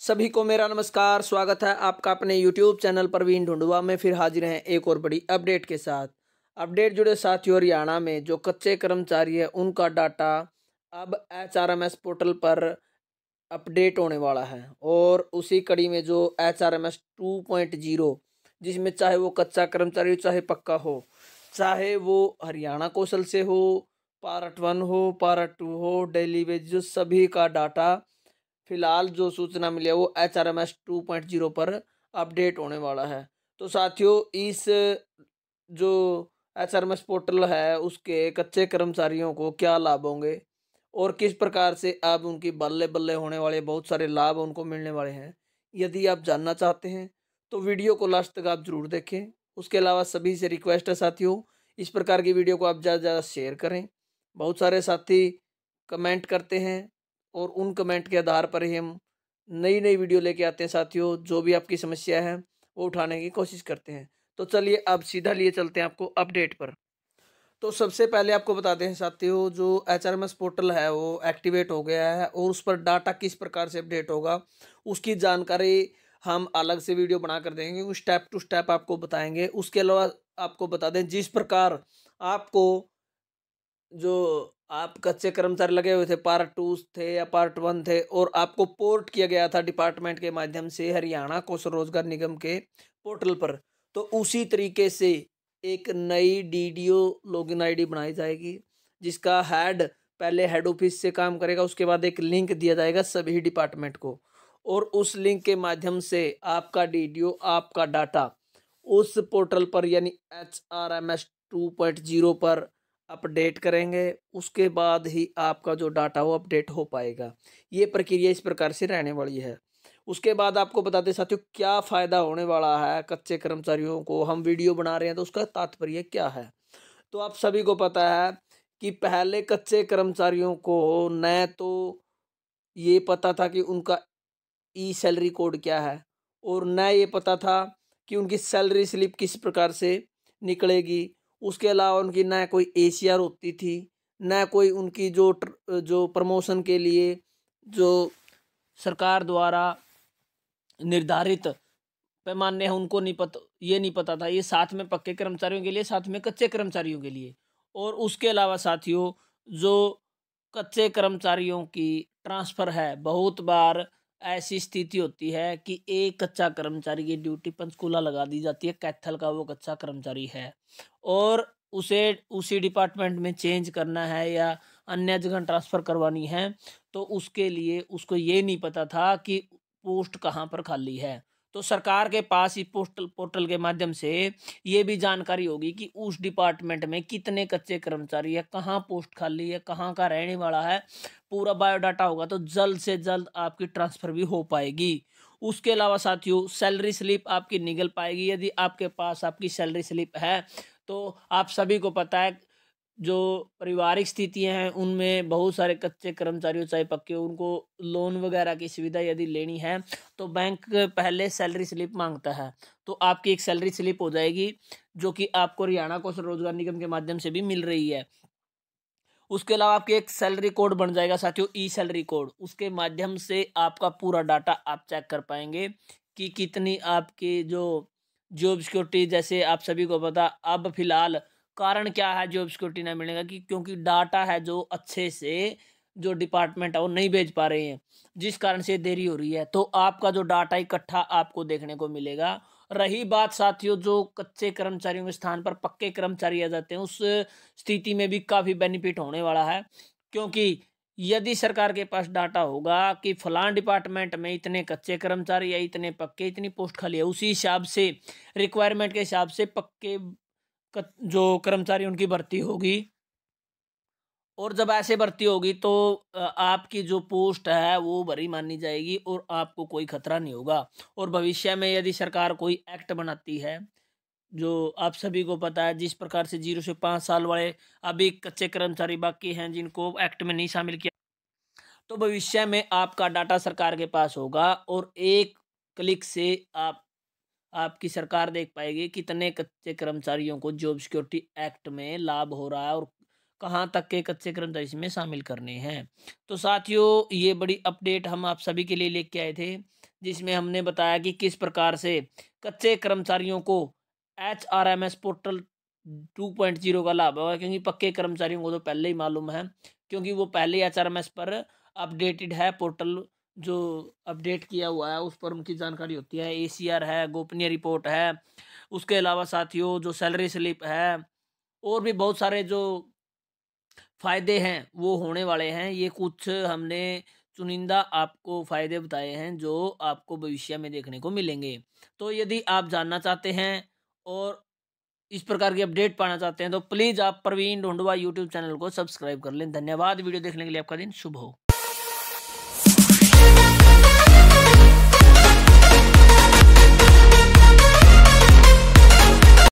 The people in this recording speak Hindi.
सभी को मेरा नमस्कार। स्वागत है आपका अपने YouTube चैनल प्रवीण ढूंढुआ में। फिर हाजिर हैं एक और बड़ी अपडेट के साथ। अपडेट जुड़े साथियों, हरियाणा में जो कच्चे कर्मचारी है उनका डाटा अब HRMS पोर्टल पर अपडेट होने वाला है। और उसी कड़ी में जो HRMS 2.0, जिसमें चाहे वो कच्चा कर्मचारी हो चाहे पक्का हो, चाहे वो हरियाणा कौशल से हो, पार्ट 1 हो, पार्ट 2 हो, डेली वेज, जो सभी का डाटा फिलहाल जो सूचना मिली है वो HRMS 2.0 पर अपडेट होने वाला है। तो साथियों, इस जो HRMS पोर्टल है उसके कच्चे कर्मचारियों को क्या लाभ होंगे और किस प्रकार से अब उनकी बल्ले बल्ले होने वाले बहुत सारे लाभ उनको मिलने वाले हैं, यदि आप जानना चाहते हैं तो वीडियो को लास्ट तक आप जरूर देखें। उसके अलावा सभी से रिक्वेस्ट है साथियों, इस प्रकार की वीडियो को आप ज़्यादा से ज़्यादा शेयर करें। बहुत सारे साथी कमेंट करते हैं और उन कमेंट के आधार पर ही हम नई नई वीडियो लेके आते हैं साथियों। जो भी आपकी समस्या है वो उठाने की कोशिश करते हैं। तो चलिए अब सीधा लिए चलते हैं आपको अपडेट पर। तो सबसे पहले आपको बताते हैं साथियों, जो HRMS पोर्टल है वो एक्टिवेट हो गया है और उस पर डाटा किस प्रकार से अपडेट होगा उसकी जानकारी हम अलग से वीडियो बना कर देंगे, स्टेप टू स्टेप आपको बताएंगे। उसके अलावा आपको बता दें, जिस प्रकार आपको जो आप कच्चे कर्मचारी लगे हुए थे, पार्ट 2 थे या पार्ट 1 थे, और आपको पोर्ट किया गया था डिपार्टमेंट के माध्यम से हरियाणा कौशल रोजगार निगम के पोर्टल पर, तो उसी तरीके से एक नई DDO लॉगिन आईडी बनाई जाएगी, जिसका हेड पहले हेड ऑफिस से काम करेगा। उसके बाद एक लिंक दिया जाएगा सभी डिपार्टमेंट को, और उस लिंक के माध्यम से आपका DDO आपका डाटा उस पोर्टल पर यानी HRMS 2.0 पर अपडेट करेंगे। उसके बाद ही आपका जो डाटा वो अपडेट हो पाएगा। ये प्रक्रिया इस प्रकार से रहने वाली है। उसके बाद आपको बताते साथियों क्या फ़ायदा होने वाला है कच्चे कर्मचारियों को। हम वीडियो बना रहे हैं तो उसका तात्पर्य क्या है। तो आप सभी को पता है कि पहले कच्चे कर्मचारियों को न तो ये पता था कि उनका सैलरी कोड क्या है, और न ये पता था कि उनकी सैलरी स्लिप किस प्रकार से निकलेगी। उसके अलावा उनकी न कोई ACR होती थी, न कोई उनकी जो प्रमोशन के लिए जो सरकार द्वारा निर्धारित पैमाने हैं उनको नहीं पता, ये नहीं पता था। ये साथ में पक्के कर्मचारियों के लिए, साथ में कच्चे कर्मचारियों के लिए। और उसके अलावा साथियों, जो कच्चे कर्मचारियों की ट्रांसफ़र है, बहुत बार ऐसी स्थिति होती है कि एक कच्चा कर्मचारी की ड्यूटी पंचकूला लगा दी जाती है, कैथल का वो कच्चा कर्मचारी है, और उसे उसी डिपार्टमेंट में चेंज करना है या अन्य जगह ट्रांसफ़र करवानी है, तो उसके लिए उसको ये नहीं पता था कि पोस्ट कहाँ पर खाली है। तो सरकार के पास इस पोस्टल पोर्टल के माध्यम से ये भी जानकारी होगी कि उस डिपार्टमेंट में कितने कच्चे कर्मचारी है, कहाँ पोस्ट खाली है, कहाँ का रहने वाला है, पूरा बायोडाटा होगा, तो जल्द से जल्द आपकी ट्रांसफ़र भी हो पाएगी। उसके अलावा साथियों, सैलरी स्लिप आपकी निकल पाएगी। यदि आपके पास आपकी सैलरी स्लिप है तो आप सभी को पता है जो पारिवारिक स्थितियाँ हैं उनमें बहुत सारे कच्चे कर्मचारी हो चाहे पक्के हो, उनको लोन वगैरह की सुविधा यदि लेनी है तो बैंक पहले सैलरी स्लिप मांगता है। तो आपकी एक सैलरी स्लिप हो जाएगी जो कि आपको हरियाणा कौशल रोजगार निगम के माध्यम से भी मिल रही है। उसके अलावा आपके एक सैलरी कोड बन जाएगा साथियों, सैलरी कोड। उसके माध्यम से आपका पूरा डाटा आप चेक कर पाएंगे कि कितनी आपकी जो जॉब सिक्योरिटी, जैसे आप सभी को पता अब फिलहाल कारण क्या है जॉब सिक्योरिटी नहीं मिलेगा, कि क्योंकि डाटा है जो अच्छे से जो डिपार्टमेंट है वो नहीं भेज पा रहे हैं, जिस कारण से देरी हो रही है। तो आपका जो डाटा इकट्ठा आपको देखने को मिलेगा। रही बात साथियों जो कच्चे कर्मचारियों के स्थान पर पक्के कर्मचारी आ जाते हैं, उस स्थिति में भी काफ़ी बेनिफिट होने वाला है, क्योंकि यदि सरकार के पास डाटा होगा कि फलां डिपार्टमेंट में इतने कच्चे कर्मचारी या इतने पक्के, इतनी पोस्ट खाली है, उसी हिसाब से रिक्वायरमेंट के हिसाब से पक्के जो कर्मचारी उनकी भर्ती होगी। और जब ऐसे भर्ती होगी तो आपकी जो पोस्ट है वो भरी मानी जाएगी और आपको कोई खतरा नहीं होगा। और भविष्य में यदि सरकार कोई एक्ट बनाती है, जो आप सभी को पता है, जिस प्रकार से 0 से 5 साल वाले अभी कच्चे कर्मचारी बाकी हैं जिनको एक्ट में नहीं शामिल किया, तो भविष्य में आपका डाटा सरकार के पास होगा और एक क्लिक से आपकी सरकार देख पाएगी कितने कच्चे कर्मचारियों को जॉब सिक्योरिटी एक्ट में लाभ हो रहा है और कहाँ तक के कच्चे कर्मचारी इसमें शामिल करने हैं। तो साथियों, ये बड़ी अपडेट हम आप सभी के लिए लेके आए थे। जिसमें हमने बताया कि किस प्रकार से कच्चे कर्मचारियों को HRMS पोर्टल 2.0 का लाभ होगा, क्योंकि पक्के कर्मचारियों को तो पहले ही मालूम है, क्योंकि वो पहले HRMS पर अपडेटेड है। पोर्टल जो अपडेट किया हुआ है उस पर उनकी जानकारी होती है। ACR है, गोपनीय रिपोर्ट है, उसके अलावा साथियों जो सैलरी स्लिप है और भी बहुत सारे जो फ़ायदे हैं वो होने वाले हैं। ये कुछ हमने चुनिंदा आपको फ़ायदे बताए हैं जो आपको भविष्य में देखने को मिलेंगे। तो यदि आप जानना चाहते हैं और इस प्रकार की अपडेट पाना चाहते हैं तो प्लीज़ आप प्रवीण ढूंढवा यूट्यूब चैनल को सब्सक्राइब कर लें। धन्यवाद वीडियो देखने के लिए। आपका दिन शुभ हो।